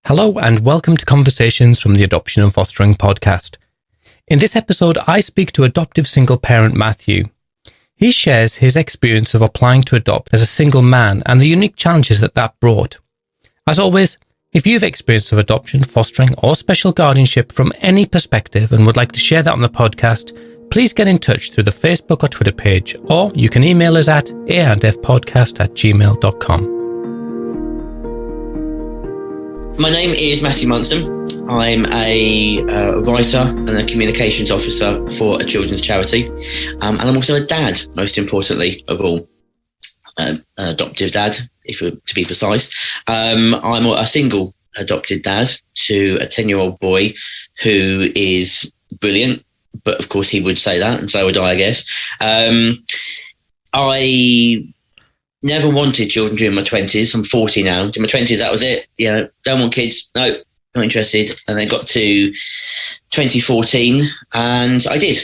Hello and welcome to Conversations from the Adoption and Fostering podcast. In this episode, I speak to adoptive single parent Matthew. He shares his experience of applying to adopt as a single man and the unique challenges that brought. As always, if you've experienced of adoption, fostering or special guardianship from any perspective and would like to share that on the podcast, please get in touch through the Facebook or Twitter page, or you can email us at aandfpodcast@gmail.com. My name is Matthew Munson. I'm a writer and a communications officer for a children's charity. And I'm also a dad, most importantly of all. An adoptive dad, to be precise. I'm a single adopted dad to a 10-year-old boy who is brilliant. But of course he would say that, and so would I guess. I never wanted children during my 20s. I'm 40 now. In my 20s, that was it. Don't want kids. No, not interested. And then got to 2014 and I did.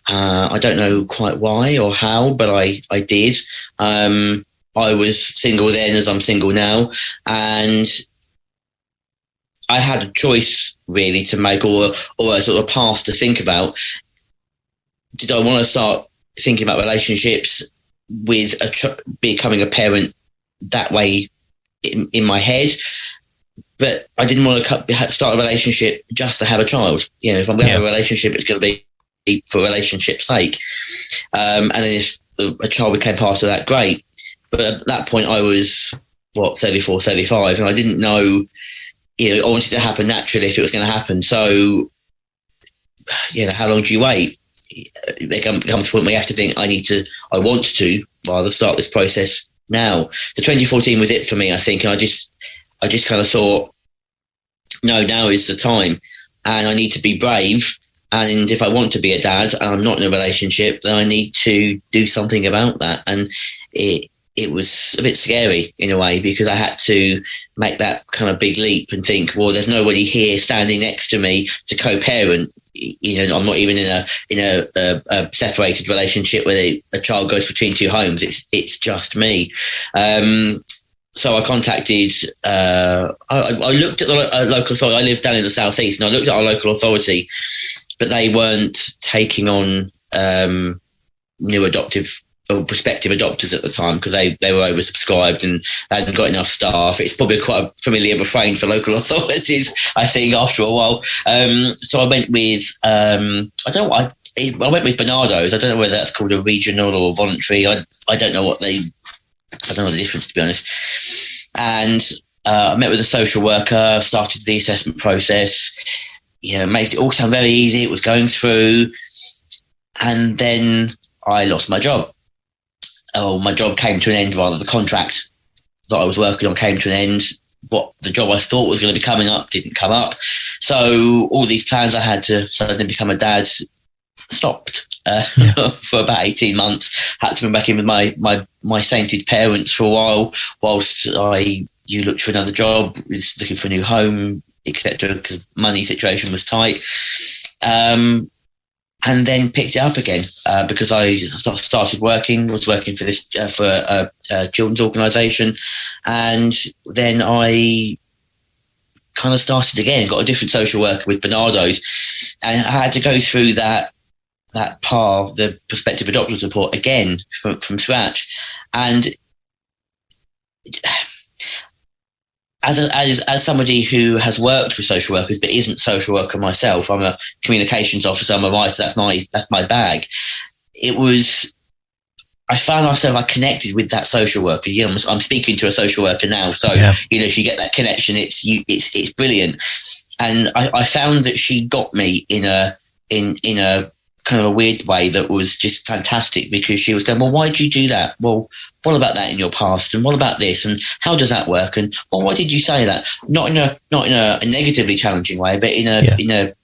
I don't know quite why or how, but I did. I was single then as I'm single now. And I had a choice really to make or a sort of path to think about. Did I want to start thinking about relationships with becoming a parent that way in my head? But I didn't want to start a relationship just to have a child. If I'm going to have a relationship, it's going to be for relationship's sake. And then if a child became part of that, great. But at that point I was 34, 35, and I didn't know, I wanted it to happen naturally if it was going to happen. So, how long do you wait? There comes a point where you have to think, I want to rather start this process now. So 2014 was it for me, I think. And I just kind of thought, no, now is the time. And I need to be brave. And if I want to be a dad and I'm not in a relationship, then I need to do something about that. And it was a bit scary in a way, because I had to make that kind of big leap and think, well, there's nobody here standing next to me to co-parent. I'm not even in a separated relationship where a child goes between two homes. It's just me. So I contacted. I looked at the local authority. I live down in the southeast, and I looked at our local authority, but they weren't taking on new adoptive or prospective adopters at the time, because they were oversubscribed and they hadn't got enough staff. It's probably quite a familiar refrain for local authorities, I think, after a while. So I went with I went with Bernardo's. I don't know whether that's called a regional or voluntary. I don't know the difference, to be honest. And I met with a social worker, started the assessment process. Made it all sound very easy. It was going through, and then I lost my job. My job came to an end, rather. The contract that I was working on came to an end. What the job I thought was going to be coming up didn't come up. So all these plans I had to suddenly become a dad stopped for about 18 months. Had to be back in with my sainted parents for a while, whilst you looked for another job, was looking for a new home, etc., because money situation was tight. And then picked it up again because I started working. Was working for this for a children's organisation, and then I kind of started again. Got a different social worker with Bernardo's, and I had to go through that part, the prospective adopters report again from scratch. And as somebody who has worked with social workers but isn't a social worker myself, I'm a communications officer, I'm a writer, that's my bag. I found myself, I connected with that social worker. I'm speaking to a social worker now, so if you get that connection, it's brilliant. And I found that she got me in a kind of a weird way that was just fantastic, because she was going, well, why did you do that? Well, what about that in your past? And what about this? And how does that work? And well, why did you say that? Not in a negatively challenging way, but in a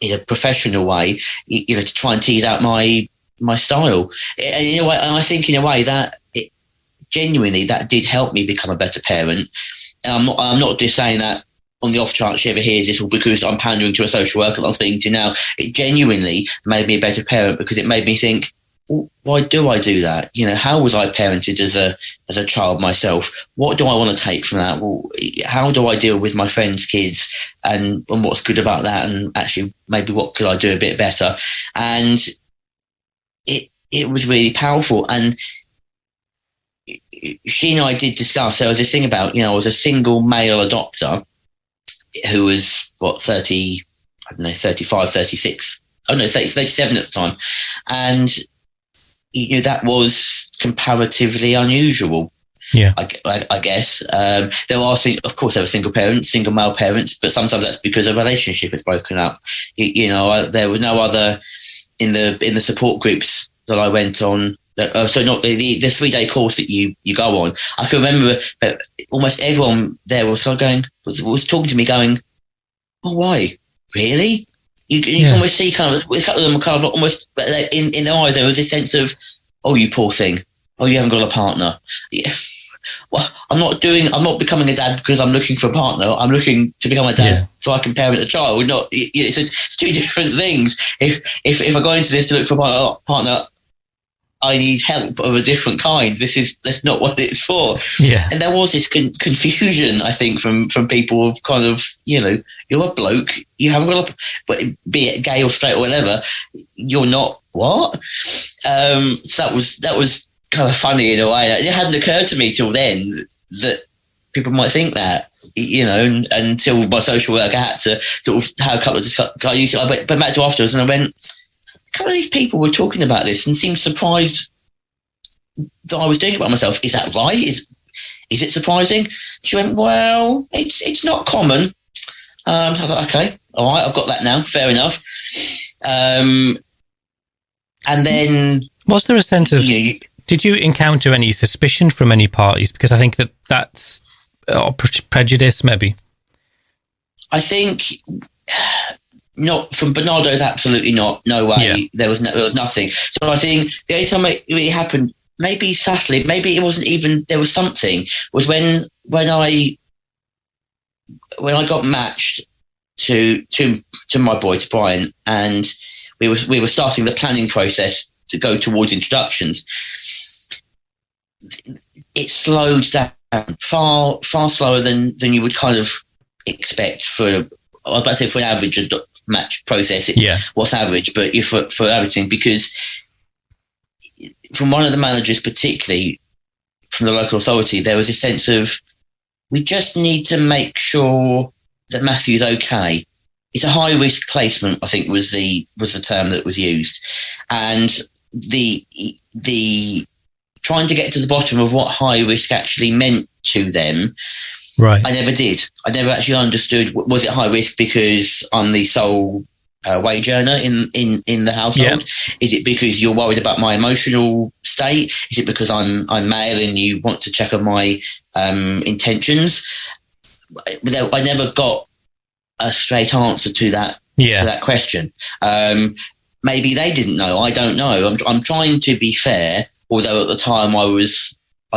in a professional way, to try and tease out my style. And in a way, and I think in a way that genuinely that did help me become a better parent. And I'm not just saying that on the off chance she ever hears this, or because I'm pandering to a social worker that I'm speaking to now. It genuinely made me a better parent, because it made me think, why do I do that? How was I parented as a child myself? What do I want to take from that? Well, how do I deal with my friends' kids, and what's good about that? And actually, maybe what could I do a bit better? And it was really powerful. And she and I did discuss, there was this thing about, I was a single male adopter who was 35, 36. Oh no, 37 at the time. And that was comparatively unusual. Yeah, I guess there are, of course, there were single male parents, but sometimes that's because a relationship is broken up. There were no other in the support groups that I went on. So not the 3-day course that you go on. I can remember that almost everyone there was talking to me, going, "Oh, why? Really?" You can almost see kind of a couple of them kind of almost in their eyes. There was this sense of, "Oh, you poor thing. Oh, you haven't got a partner." Yeah. Well, I'm not becoming a dad because I'm looking for a partner. I'm looking to become a dad so I can parent a child. It's two different things. If I go into this to look for a partner, I need help of a different kind. That's not what it's for. Yeah. And there was this confusion, I think, from people of kind of, you're a bloke, you haven't got but be it gay or straight or whatever, you're not what? So that was kind of funny in a way. It hadn't occurred to me till then that people might think that, until my social worker had to sort of have a couple of discussions. I went back to afterwards and I went, a couple of these people were talking about this and seemed surprised that I was doing it by myself. Is that right? Is it surprising? She went, well, it's not common. I thought, okay, all right, I've got that now. Fair enough. And then, was there a sense of? Did you encounter any suspicion from any parties? Because I think that's prejudice, maybe. I think. Not from Bernardo's, absolutely not. No way. Yeah. There was nothing. So I think the only time it really happened, maybe subtly, maybe it wasn't even, there was something, was when I got matched to my boy, to Brian, and we were starting the planning process to go towards introductions. It slowed down far slower than you would kind of expect for an average match process. What's average, but for averaging, because from one of the managers, particularly from the local authority, there was a sense of, we just need to make sure that Matthew's okay. It's a high risk placement, I think was the term that was used, and the trying to get to the bottom of what high risk actually meant to them. Right. I never did. I never actually understood. Was it high risk because I'm the sole wage earner in the household? Yeah. Is it because you're worried about my emotional state? Is it because I'm male and you want to check on my intentions? I never got a straight answer to that to that question. Maybe they didn't know. I don't know. I'm trying to be fair, although at the time I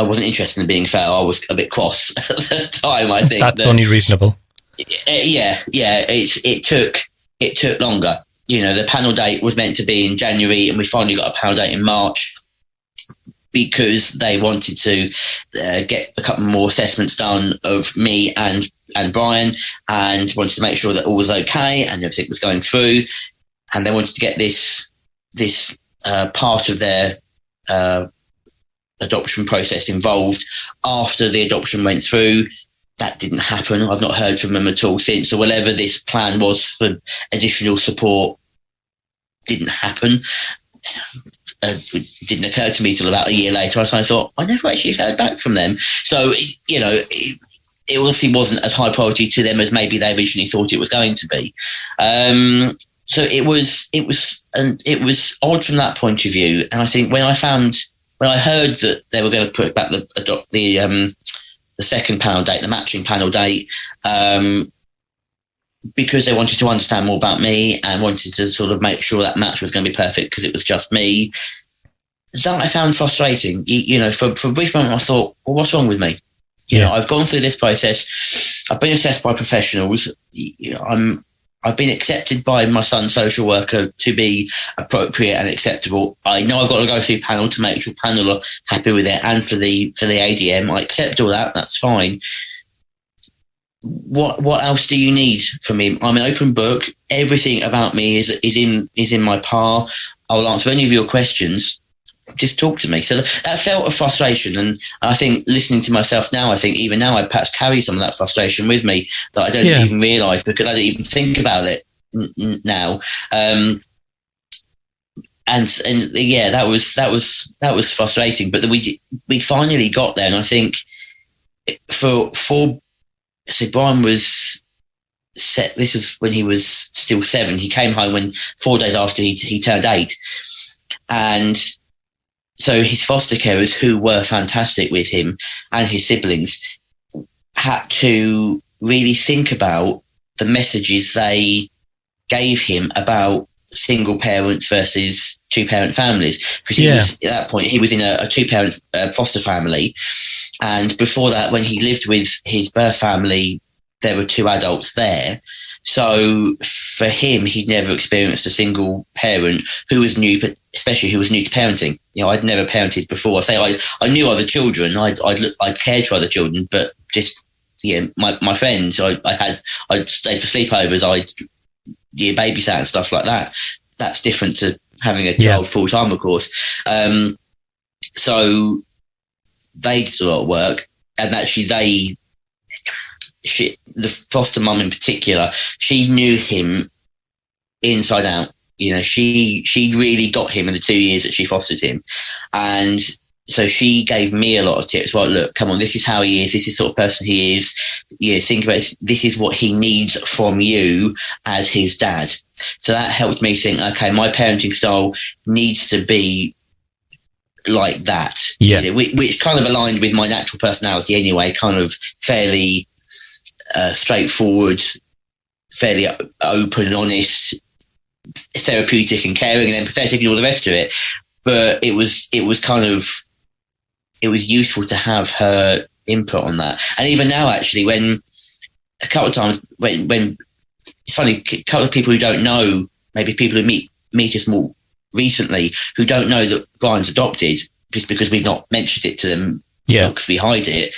wasn't interested in being fair. I was a bit cross at the time, I think. That's only reasonable. Yeah. It took longer. The panel date was meant to be in January, and we finally got a panel date in March because they wanted to get a couple more assessments done of me and Brian, and wanted to make sure that all was okay and everything was going through. And they wanted to get this part of their adoption process involved after the adoption went through. That didn't happen. I've not heard from them at all since. So whatever this plan was for additional support didn't happen. It didn't occur to me till about a year later. So I thought, I never actually heard back from them. So, it obviously wasn't as high priority to them as maybe they originally thought it was going to be. So it was odd from that point of view. And I think when I heard that they were going to put back the second panel date, the matching panel date, because they wanted to understand more about me and wanted to sort of make sure that match was going to be perfect because it was just me, that I found frustrating. For a brief moment I thought, well, what's wrong with me? I've gone through this process. I've been assessed by professionals. I've been accepted by my son's social worker to be appropriate and acceptable. I know I've got to go through panel to make sure panel are happy with it, and for the ADM, I accept all that. That's fine. What else do you need from me? I'm an open book. Everything about me is in my power. I'll answer any of your questions. Just talk to me. So that felt a frustration, and I think listening to myself now, I think even now I perhaps carry some of that frustration with me that I don't even realise, because I didn't even think about it now. And yeah, that was frustrating. But we finally got there, and I think so Brian was set. This was when he was still 7. He came home 4 days after he turned 8, and so his foster carers, who were fantastic with him and his siblings, had to really think about the messages they gave him about single parents versus 2-parent families. Because he was, at that point, he was in a 2-parent foster family. And before that, when he lived with his birth family, there were 2 adults there. So for him, he'd never experienced a single parent who was new, but especially who was new to parenting. You know, I'd never parented before. I knew other children. I'd cared for other children, but just my friends. I'd stay for sleepovers. I'd babysat and stuff like that. That's different to having a child full time, of course. So they did a lot of work, and actually the foster mum in particular, she knew him inside out. You know, she really got him in the 2 years that she fostered him. And so she gave me a lot of tips. Right, look, come on, this is how he is. This is the sort of person he is. Yeah, think about it. This is what he needs from you as his dad. So that helped me think, okay, my parenting style needs to be like that. Yeah. You know, which kind of aligned with my natural personality anyway, kind of fairly straightforward, fairly open and honest, therapeutic and caring, and empathetic and all the rest of it. But it was useful to have her input on that. And even now, actually, when a couple of times when it's funny, a couple of people who don't know, maybe people who meet us more recently, who don't know that Brian's adopted, just because we've not mentioned it to them, because we hide it.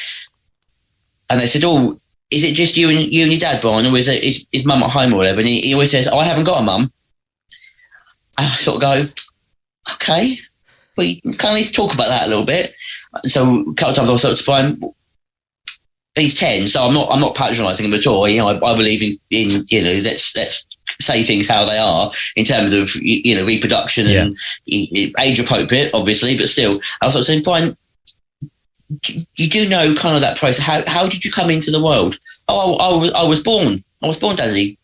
And they said, "Oh, is it just you and your dad, Brian, or is mum at home or whatever?" And he always says, "Oh, I haven't got a mum." I sort of go, "Okay, well, you kind of need to talk about that a little bit." So a couple of times I was to Brian, he's 10, so I'm not patronising him at all. You know, I believe in you know, let's say things how they are in terms of, you know, reproduction and age appropriate, obviously, but still. I was sort of saying, Brian, you do know kind of that process. How did you come into the world? Oh, I was born. I was born, Daddy,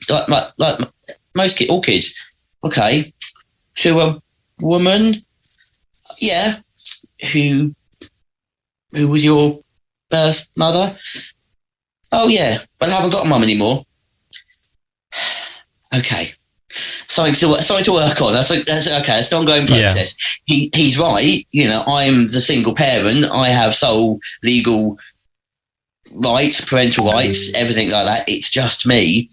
like most kids, all kids. Okay, to a woman, yeah, who was your birth mother? Oh yeah, but I haven't got a mum anymore. Okay, something to work on. That's okay. It's an ongoing process. Yeah. He's right. You know, I'm the single parent. I have sole legal rights, parental rights, everything like that. It's just me.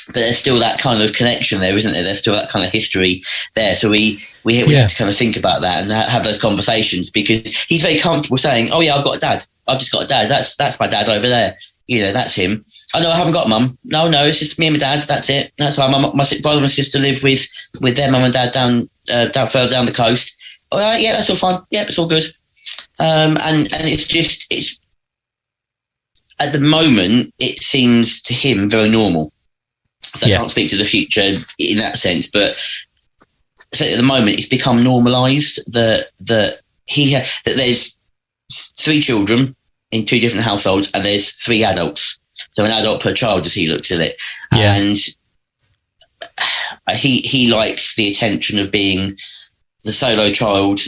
But there's still that kind of connection there, isn't there? There's still that kind of history there. So we have to kind of think about that and have those conversations, because he's very comfortable saying, "Oh yeah, I've got a dad. I've just got a dad. That's my dad over there. You know, that's him. Oh no, I haven't got a mum. No, it's just me and my dad. That's it. That's why my brother and sister live with their mum and dad down further down the coast. All right, yeah, that's all fine. Yeah, it's all good. And it's at the moment it seems to him very normal. So I can't speak to the future in that sense, but so at the moment it's become normalised that there's 3 children in 2 different households, and there's 3 adults. So an adult per child, as he looks at it. Yeah. And he likes the attention of being the solo child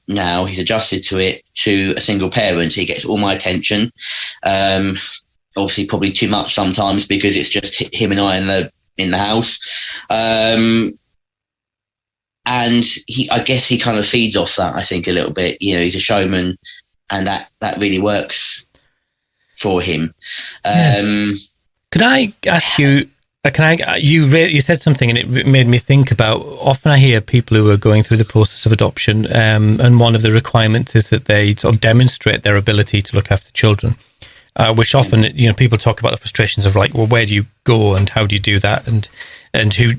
now. He's adjusted to it, to a single parent. He gets all my attention. Obviously, probably too much sometimes, because it's just him and I in the house. And I guess he kind of feeds off that, I think, a little bit. You know, he's a showman, and that really works for him. Could I ask you You said something, and it made me think about. Often, I hear people who are going through the process of adoption, and one of the requirements is that they sort of demonstrate their ability to look after children. Which often, people talk about the frustrations of like, well, where do you go and how do you do that, and who,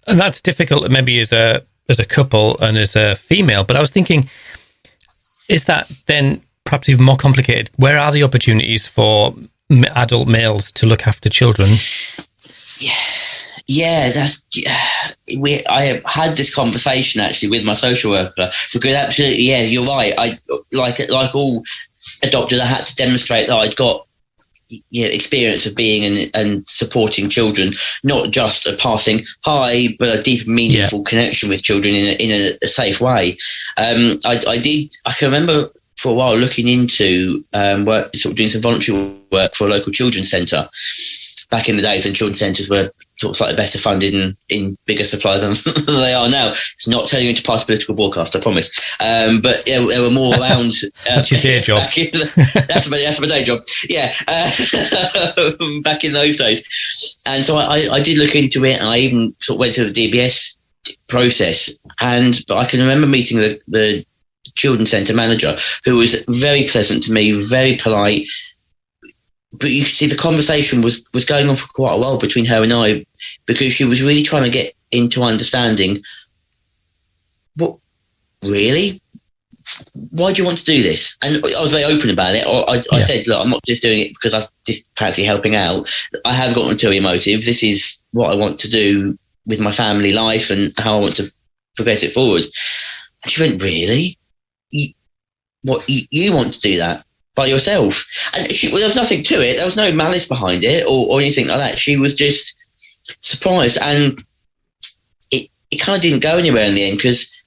and that's difficult maybe as a couple and as a female. But I was thinking, is that then perhaps even more complicated? Where are the opportunities for adult males to look after children? I have had this conversation actually with my social worker, because absolutely, you're right. I like all adopters, I had to demonstrate that I'd got experience of being and supporting children, not just a passing hi, but a deep, meaningful connection with children in a safe way. I can remember for a while looking into work, sort of doing some voluntary work for a local children's centre back in the days when children's centres were sort of slightly better funded and in bigger supply than they are now. It's not turning into past political broadcast, I promise. But there were more around. That's your day job. That's my day job. Yeah, back in those days. And so I did look into it, and I even sort of went through the DBS process. But I can remember meeting the children's centre manager, who was very pleasant to me, very polite. But you could see the conversation was going on for quite a while between her and I, because she was really trying to get into understanding, what, really? Why do you want to do this? And I was very open about it. I said, look, I'm not just doing it because I'm just fancy helping out. I have got an ulterior motive. This is what I want to do with my family life and how I want to progress it forward. And she went, really? You want to do that by yourself? And there was nothing to it. There was no malice behind it or anything like that. She was just surprised, and it kind of didn't go anywhere in the end, because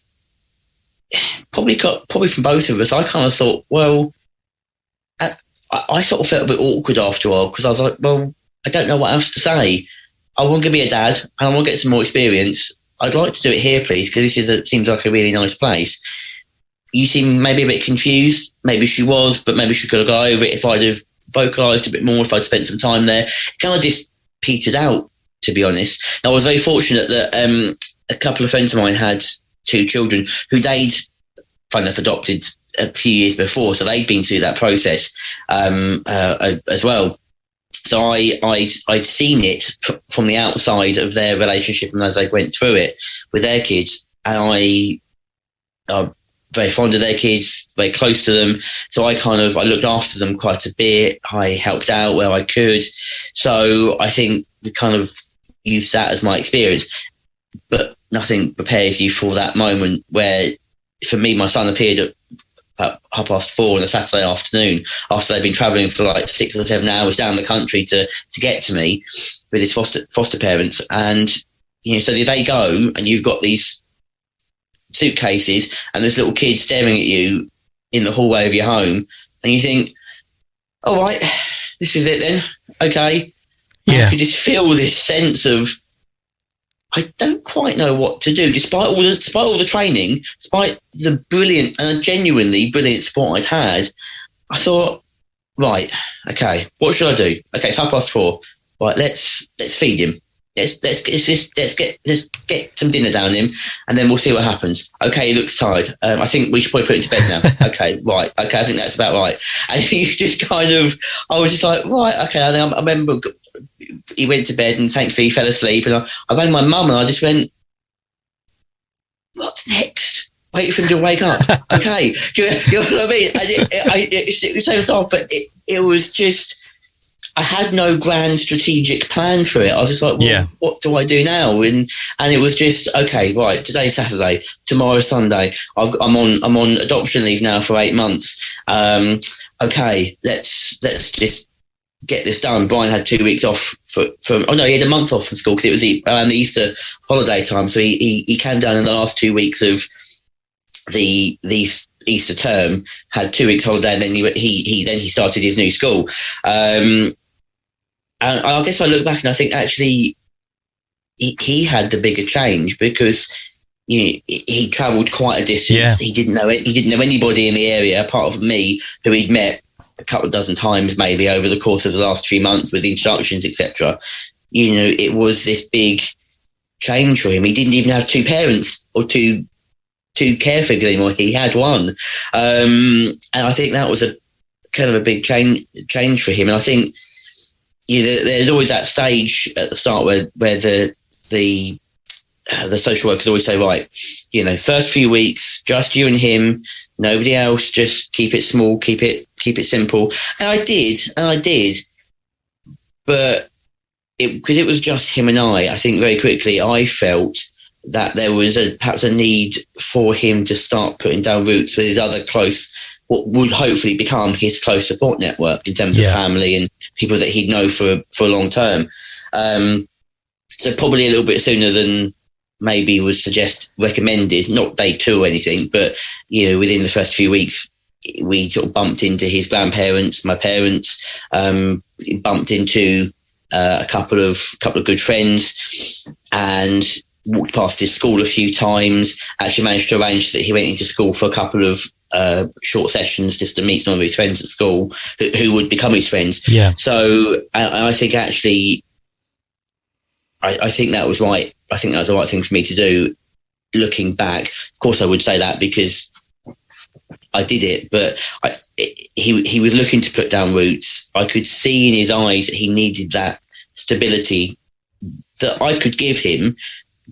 probably from both of us, I kind of thought, well, I sort of felt a bit awkward after a while, because I was like, well, I don't know what else to say. I want to be a dad and I want to get some more experience. I'd like to do it here, please, because this seems like a really nice place. You seem maybe a bit confused. Maybe she was, but maybe she could have got over it if I'd have vocalised a bit more, if I'd spent some time there. It kind of just petered out, to be honest. Now, I was very fortunate that a couple of friends of mine had two children who they'd, funny enough, adopted a few years before, so they'd been through that process as well. So I'd seen it from the outside of their relationship, and as they went through it with their kids, and I'm very fond of their kids, very close to them. So I looked after them quite a bit. I helped out where I could. So I think we kind of used that as my experience. But nothing prepares you for that moment where, for me, my son appeared at about 4:30 on a Saturday afternoon after they'd been travelling for like 6 or 7 hours down the country to get to me with his foster parents. And, so they go, and you've got these suitcases and this little kid staring at you in the hallway of your home, and you think, all right, this is it then. Okay. Yeah. You can just feel this sense of, I don't quite know what to do, despite all the training, despite the brilliant and genuinely brilliant support I'd had. I thought, right, okay, what should I do? Okay, it's 4:30. Right, let's feed him. Let's get some dinner down him, and then we'll see what happens. Okay, he looks tired. I think we should probably put him to bed now. Okay, right. Okay, I think that's about right. And you just I was just like, right, okay. And then I remember he went to bed, and thankfully he fell asleep. And I rang my mum, and I just went, what's next? Wait for him to wake up. Okay, you know what I mean? It was so tough, but it was just, I had no grand strategic plan for it. I was just like, well, what do I do now? And it was just, okay, right, today's Saturday, tomorrow's Sunday. I'm on adoption leave now for 8 months. Okay, let's just get this done. Brian had 2 weeks off he had a month off from school because it was around the Easter holiday time. So he came down in the last 2 weeks of the Easter term, had 2 weeks holiday, and then he started his new school. And I guess I look back and I think actually he had the bigger change, because he travelled quite a distance. Yeah. He didn't know anybody in the area apart from me, who he'd met a couple of dozen times maybe over the course of the last few months with introductions, etc. it was this big change for him. He didn't even have two parents or two care figures anymore. He had one. And I think that was a kind of a big change for him. And I think there's always that stage at the start where the social workers always say, right, first few weeks, just you and him, nobody else, just keep it small, keep it simple. And I did. But because it was just him and I think very quickly I felt that there was perhaps a need for him to start putting down roots with his other what would hopefully become his close support network in terms of family and people that he'd know for a long term. So probably a little bit sooner than maybe was recommended, not day 2 or anything, but, within the first few weeks, we sort of bumped into his grandparents, my parents, bumped into a couple of good friends, and walked past his school a few times. Actually managed to arrange that he went into school for a couple of short sessions just to meet some of his friends at school who would become his friends. Yeah. So I think actually, I think that was right. I think that was the right thing for me to do. Looking back, of course, I would say that because I did it, but he was looking to put down roots. I could see in his eyes that he needed that stability that I could give him,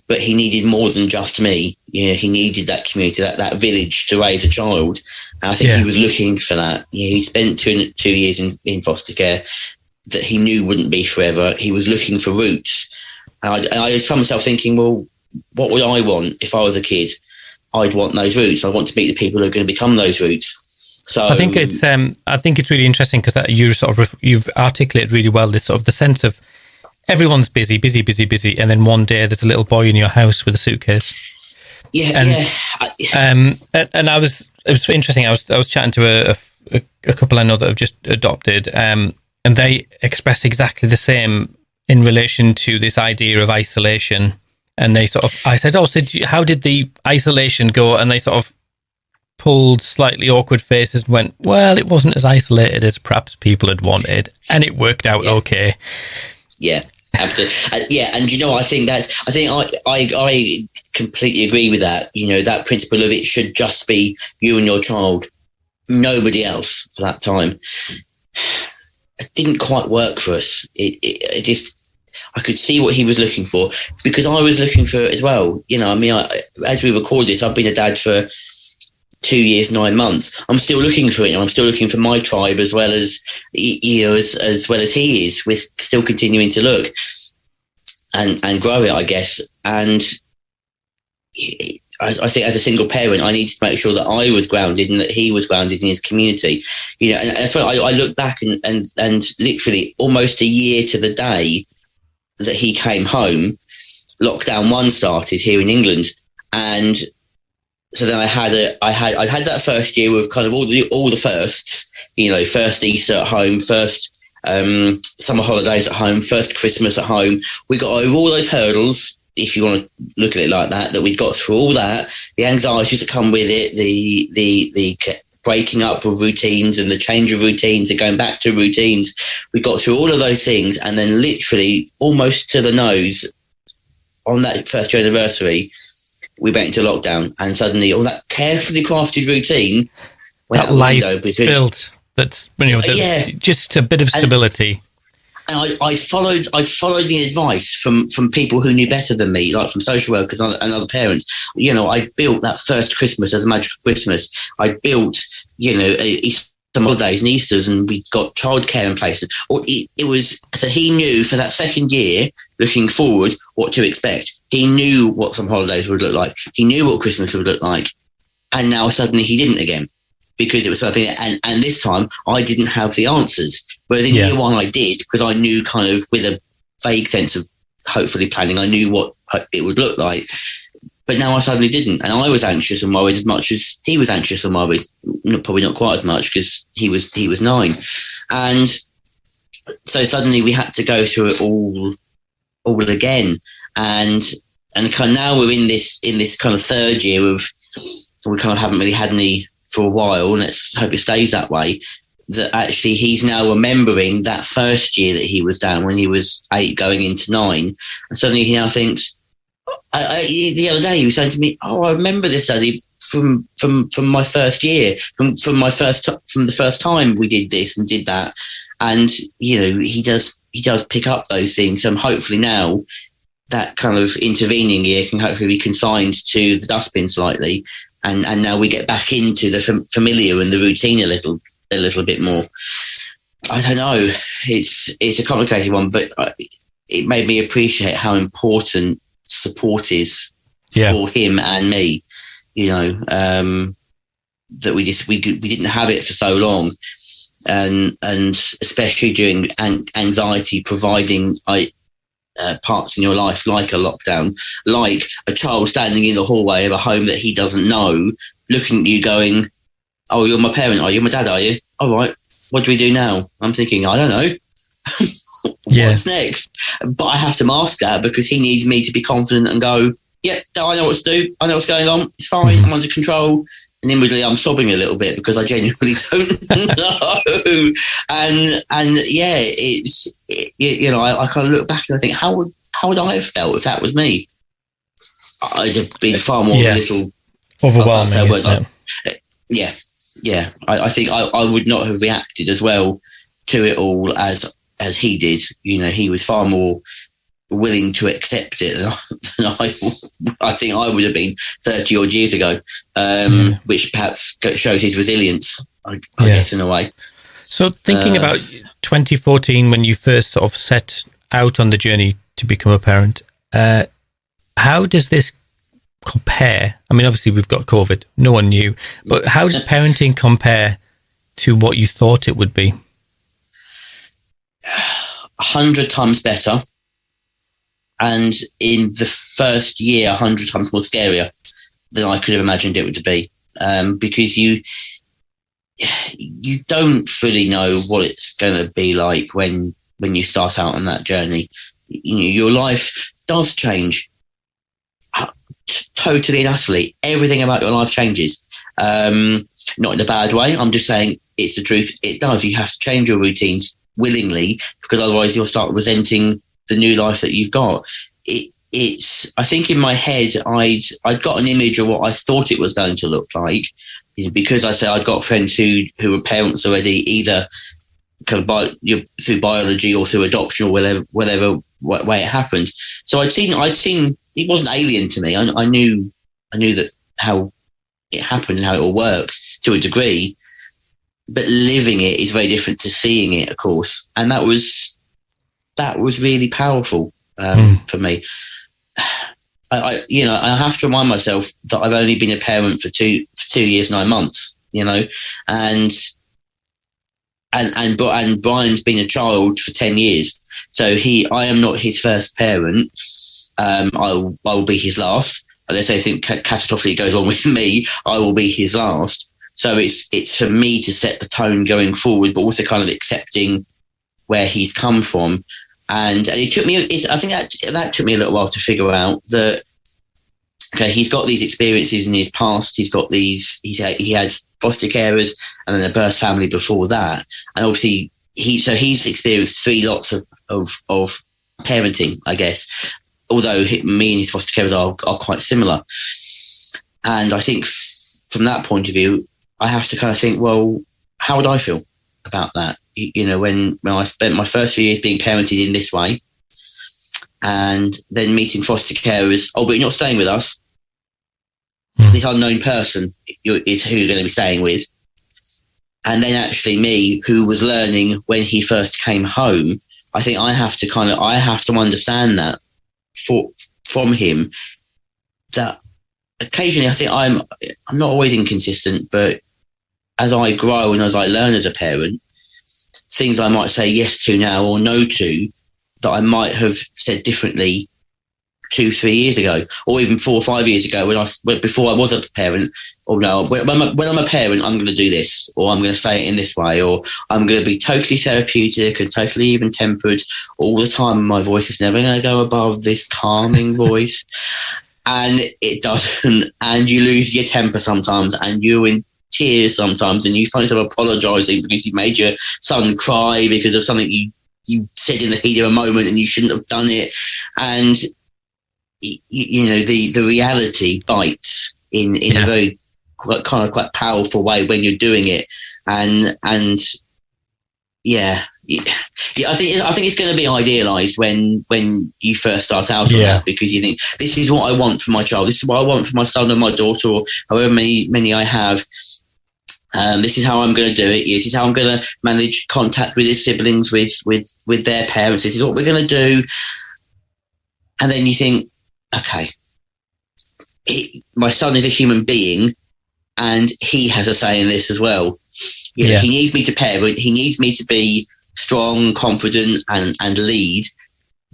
but he needed more than just me. He needed that community, that village to raise a child. And I think he was looking for that. He spent 2 years in foster care that he knew wouldn't be forever. He was looking for roots. And I just found myself thinking, well, what would I want if I was a kid? I'd want those roots. I want to meet the people who are going to become those roots. So I think it's really interesting because that you've articulated really well this sort of the sense of everyone's busy, and then one day there's a little boy in your house with a suitcase. And it was interesting. I was chatting to a couple I know that have just adopted, and they express exactly the same in relation to this idea of isolation. And I said, how did the isolation go? And they sort of pulled slightly awkward faces and went, well, it wasn't as isolated as perhaps people had wanted, and it worked out okay. Yeah, absolutely. And I completely agree with that. That principle of it should just be you and your child, nobody else for that time. It didn't quite work for us. It just, I could see what he was looking for because I was looking for it as well. As we record this, I've been a dad for 2 years, 9 months. I'm still looking for it. I'm still looking for my tribe as well as, as well as he is. We're still continuing to look and grow it, I guess. And I think as a single parent, I needed to make sure that I was grounded and that he was grounded in his community. And so I look back and literally almost a year to the day that he came home, lockdown 1 started here in England, and so then I had that first year with kind of all the firsts, first Easter at home, first summer holidays at home, first Christmas at home. We got over all those hurdles, if you want to look at it like that we got through all that, the anxieties that come with it, the breaking up of routines and the change of routines and going back to routines. We got through all of those things, and then literally almost to the nose on that first year anniversary, we went into lockdown, and suddenly all that carefully crafted routine went out the window because built. That's just a bit of stability. And I followed the advice from people who knew better than me, like from social workers and other parents. I built that first Christmas as a magical Christmas. I built, some holidays and Easters, and we got childcare in place. Or it was, so he knew for that second year, looking forward, what to expect. He knew what some holidays would look like. He knew what Christmas would look like. And now suddenly he didn't again, because it was something, and this time I didn't have the answers. Whereas in year 1 I did, because I knew kind of with a vague sense of hopefully planning, I knew what it would look like. But now I suddenly didn't, and I was anxious and worried as much as he was anxious and worried. Probably not quite as much because he was 9, and so suddenly we had to go through it all again. And kind of now we're in this kind of third year of, we kind of haven't really had any for a while, and let's hope it stays that way. that actually he's now remembering that first year that he was down when he was 8 going into 9. And suddenly he now thinks, the other day he was saying to me, I remember this, Daddy, from my first year, from the first time we did this and did that. And, he does pick up those things. So hopefully now that kind of intervening year can hopefully be consigned to the dustbin slightly. And now we get back into the familiar and the routine a little bit more. I don't know. It's a complicated one, but it made me appreciate how important support is for him and me. That we didn't have it for so long, and especially during anxiety, providing parts in your life like a lockdown, like a child standing in the hallway of a home that he doesn't know, looking at you going, "Oh, you're my parent, are you? My dad, are you? All right, what do we do now?" I'm thinking, I don't know. What's next? But I have to mask that because he needs me to be confident and go, "Yeah, I know what to do. I know what's going on. It's fine. I'm under control." And inwardly, I'm sobbing a little bit because I genuinely don't know. And yeah, I kind of look back and I think, how would I have felt if that was me? I'd have been far more a little overwhelming. Yeah. I think I would not have reacted as well to it all as he did. He was far more willing to accept it than I think I would have been 30 odd years ago, which perhaps shows his resilience, I guess, in a way. So thinking about 2014, when you first sort of set out on the journey to become a parent, how does this compare? I mean, obviously we've got COVID, no one knew, but how does parenting compare to what you thought it would be? 100 times better. And in the first year, 100 times more scarier than I could have imagined it would be, because you don't fully know what it's going to be like when you start out on that journey. Your life does change totally and utterly. Everything about your life changes, not in a bad way. I'm just saying it's the truth. It does. You have to change your routines willingly, because otherwise you'll start resenting the new life that you've got. It's I think in my head I'd got an image of what I thought it was going to look like, because I say I'd got friends who were parents already, either kind of through biology or through adoption or whatever way it happened. So I'd seen it wasn't alien to me. I knew that how it happened and how it all works to a degree, but living it is very different to seeing it, of course, and that was really powerful for me. I have to remind myself that I've only been a parent for 2 years, 9 months, and Brian's been a child for 10 years. So I am not his first parent. I will be his last. Unless anything catastrophically goes on with me, I will be his last. So it's for me to set the tone going forward, but also kind of accepting where he's come from. And it took me, I think that took me a little while to figure out that, okay, he's got these experiences in his past. He had foster carers and then a birth family before that. And obviously he's experienced 3 lots of parenting, I guess, although me and his foster carers are quite similar. And I think from that point of view, I have to kind of think, well, how would I feel about that? When I spent my first few years being parented in this way, and then meeting foster carers, but you're not staying with us. This unknown person is who you're going to be staying with. And then actually me, who was learning when he first came home, I think I have to understand that from him, that occasionally I think I'm not always inconsistent, but as I grow and as I learn as a parent, things I might say yes to now or no to that I might have said differently 2-3 years ago, or even 4 or 5 years ago before I was a parent. Or no, when I'm a parent, I'm going to do this, or I'm going to say it in this way, or I'm going to be totally therapeutic and totally even-tempered all the time. My voice is never going to go above this calming voice, and it doesn't. And you lose your temper sometimes, and you're in tears sometimes, and you find yourself apologising because you made your son cry because of something you said in the heat of a moment and you shouldn't have done it. And you know, the reality bites in a very quite powerful way when you're doing it. And I think it's going to be idealised when you first start out on that, because you think, this is what I want for my child, this is what I want for my son or my daughter, or however many I have. This is how I'm going to do it. This is how I'm going to manage contact with his siblings, with their parents. This is what we're going to do. And then you think, okay, my son is a human being, and he has a say in this as well. You know, he needs me to parent. He needs me to be strong, confident, and lead.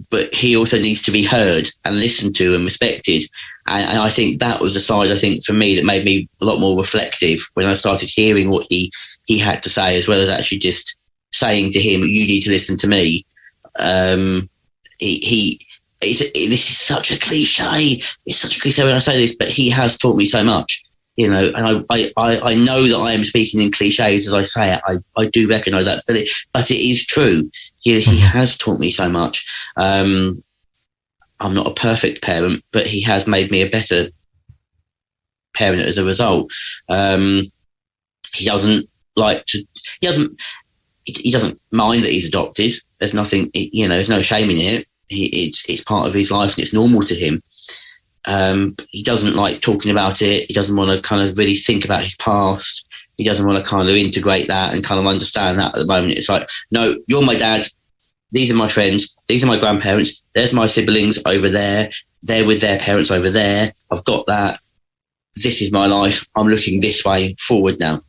But he also needs to be heard and listened to and respected. And I think that was the side, I think, for me, that made me a lot more reflective when I started hearing what he had to say, as well as actually just saying to him, you need to listen to me. This is such a cliche. It's such a cliche when I say this, but he has taught me so much. You know, and I know that I am speaking in cliches as I say it. I do recognise that, but it is true. He has taught me so much. I'm not a perfect parent, but he has made me a better parent as a result. He doesn't mind that he's adopted. There's nothing, you know, there's no shame in it. It's part of his life and it's normal to him. He doesn't like talking about it. He doesn't want to kind of really think about his past. He doesn't want to kind of integrate that and kind of understand that at the moment. It's like, no, you're my dad. These are my friends. These are my grandparents. There's my siblings over there. They're with their parents over there. I've got that. This is my life. I'm looking this way forward now.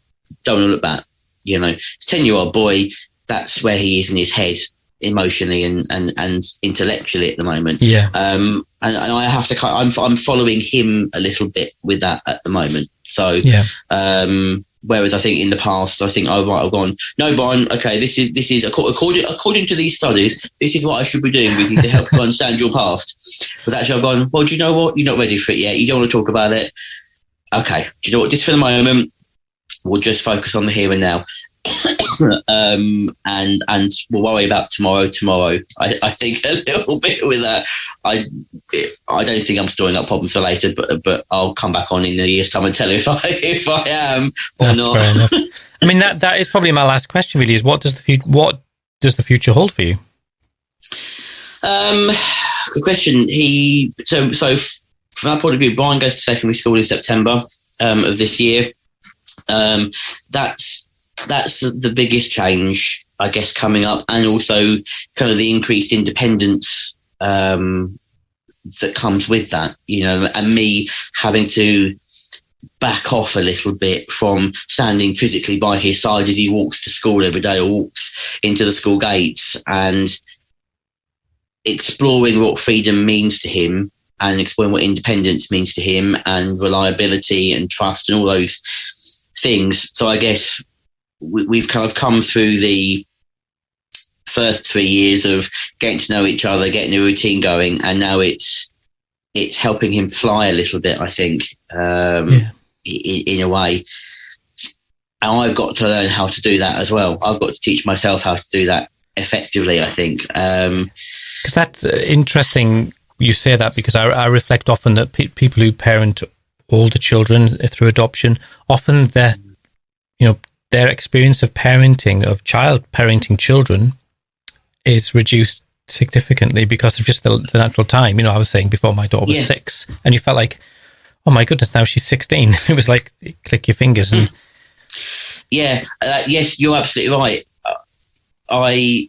Don't want to look back. You know, it's a 10-year-old boy. That's where he is in his head, emotionally and intellectually at the moment. Yeah. And I have to I'm following him a little bit with that at the moment. So, whereas I think in the past, I think I might have gone, no, Brian, okay, this is according to these studies, this is what I should be doing with you to help you understand your past. But actually I've gone, well, do you know what? You're not ready for it yet. You don't want to talk about it. Okay. Do you know what? Just for the moment, we'll just focus on the here and now. And we'll worry about tomorrow. I think a little bit with that. I don't think I'm storing up problems for later, but I'll come back on in a year's time and tell you if I am or not. Fair enough. I mean, that is probably my last question. Really, is what does the future hold for you? Good question. So from that point of view, Brian goes to secondary school in September of this year. That's the biggest change, I guess, coming up, and also kind of the increased independence that comes with that, you know, and me having to back off a little bit from standing physically by his side as he walks to school every day or walks into the school gates, and exploring what freedom means to him and exploring what independence means to him and reliability and trust and all those things. So I guess we've kind of come through the first 3 years of getting to know each other, getting a routine going, and now it's helping him fly a little bit, I think, in a way. And I've got to learn how to do that as well. I've got to teach myself how to do that effectively, I think. Because that's interesting you say that, because I reflect often that people who parent older children through adoption, often their experience of parenting children is reduced significantly because of just the natural time. You know, I was saying before, my daughter was 6, and you felt like, oh my goodness, now she's 16. It was like, click your fingers. And yes, you're absolutely right. I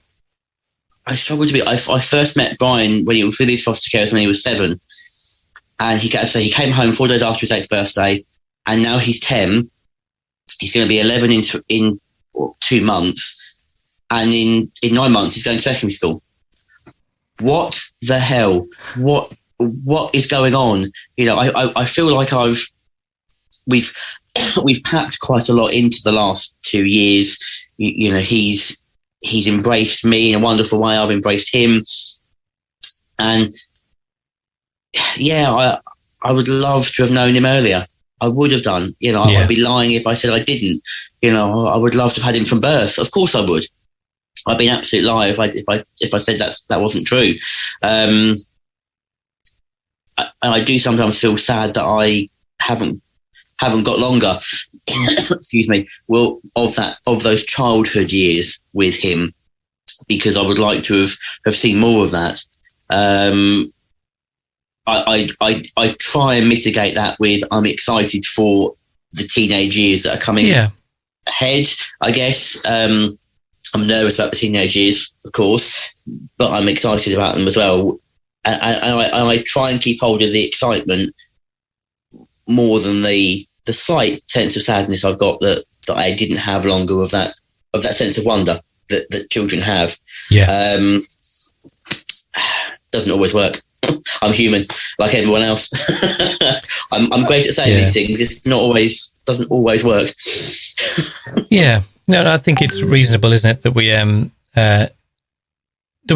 struggled to be. I first met Brian when he was with his foster carers when he was 7, and he came home 4 days after his 8th birthday, and now he's 10. He's going to be 11 in 2 months, and in 9 months he's going to secondary school. What the hell? What is going on? You know, I feel like we've packed quite a lot into the last 2 years. You know, he's embraced me in a wonderful way. I've embraced him, and I would love to have known him earlier. I would have done. I'd be lying if I said I didn't. I would love to have had him from birth. Of course I would. I'd be an absolute liar if I said that wasn't true. I do sometimes feel sad that I haven't got longer. Excuse me. Well, of those childhood years with him, because I would like to have seen more of that. I try and mitigate that with I'm excited for the teenage years that are coming ahead, I guess. I'm nervous about the teenage years, of course, but I'm excited about them as well. And I try and keep hold of the excitement more than the slight sense of sadness I've got that I didn't have longer of that sense of wonder that children have. Yeah. Doesn't always work. I'm human, like everyone else. I'm great at saying these things. It's doesn't always work. Yeah. No, I think it's reasonable, isn't it, that we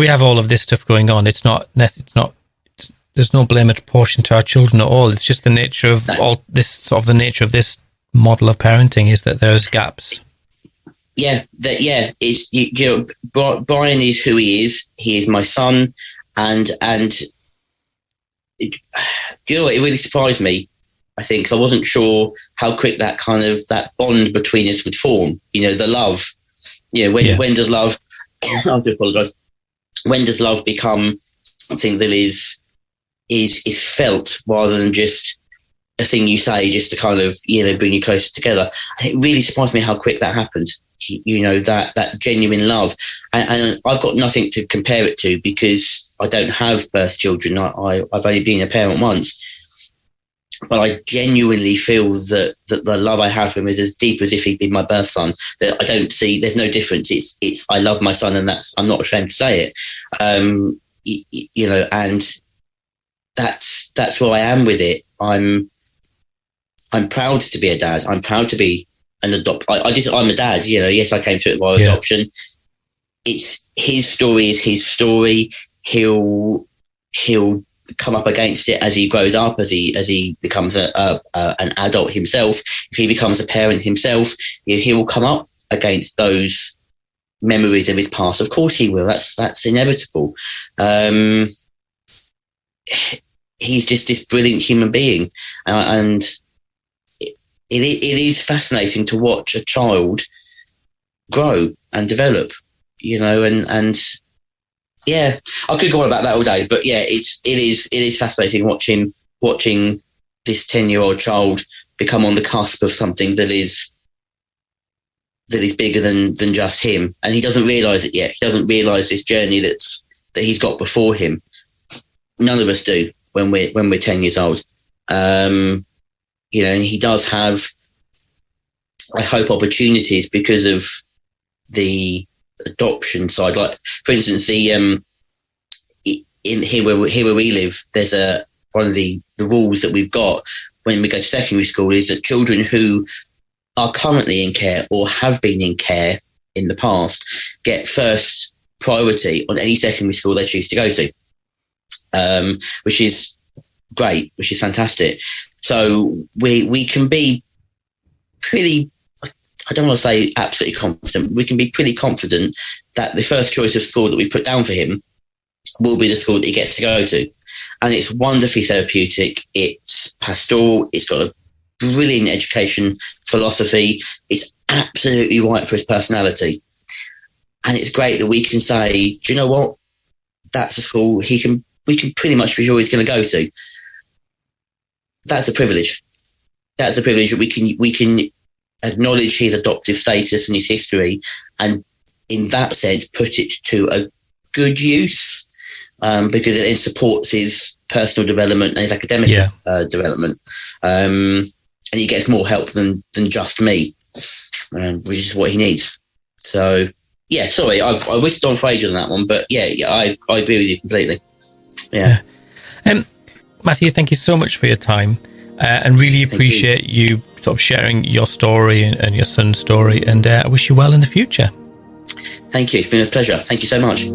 have all of this stuff going on. It's not. There's no blame apportioned to our children at all. It's just the nature of all this. Sort of the nature of this model of parenting is that there's gaps. Yeah. It's Brian is who he is. He is my son, and it really surprised me. I think I wasn't sure how quick that bond between us would form. The love. When does love? I do apologise. When does love become something that is felt rather than just a thing you say just to kind of bring you closer together? And it really surprised me how quick that happened. That genuine love, and I've got nothing to compare it to because I don't have birth children. I've only been a parent once, but I genuinely feel that the love I have for him is as deep as if he'd been my birth son. That I don't see. There's no difference. It's I love my son, and I'm not ashamed to say it. And that's where I am with it. I'm proud to be a dad. I'm proud to be an adopt. I'm a dad. Yes, I came to it by adoption. It's his story. Is his story. He'll come up against it as he grows up, as he becomes an adult himself. If he becomes a parent himself, he will come up against those memories of his past. Of course he will. That's inevitable. He's just this brilliant human being, and it is fascinating to watch a child grow and develop, and yeah, I could go on about that all day, but yeah, it is fascinating watching this 10-year-old child become on the cusp of something that is bigger than just him, and he doesn't realise it yet. He doesn't realise this journey that he's got before him. None of us do when we're 10 years old. And he does have, I hope, opportunities because of the adoption side. Like, for instance, in here where we live, there's one of the rules that we've got when we go to secondary school is that children who are currently in care or have been in care in the past get first priority on any secondary school they choose to go to, which is great, which is fantastic. So we can be pretty, I don't want to say absolutely confident, we can be pretty confident that the first choice of school that we put down for him will be the school that he gets to go to. And it's wonderfully therapeutic, it's pastoral, it's got a brilliant education philosophy, it's absolutely right for his personality. And it's great that we can say, do you know what? That's a school we can pretty much be sure he's going to go to. That's a privilege. That's a privilege that we can acknowledge his adoptive status and his history, and in that sense put it to a good use, because it then supports his personal development and his academic development, and he gets more help than just me, which is what he needs. So yeah, sorry, I whisked on for ages on that one, but yeah, I agree with you completely. Yeah. Matthew, thank you so much for your time, and really appreciate you sort of sharing your story and your son's story, and I wish you well in the future. Thank you. It's been a pleasure. Thank you so much.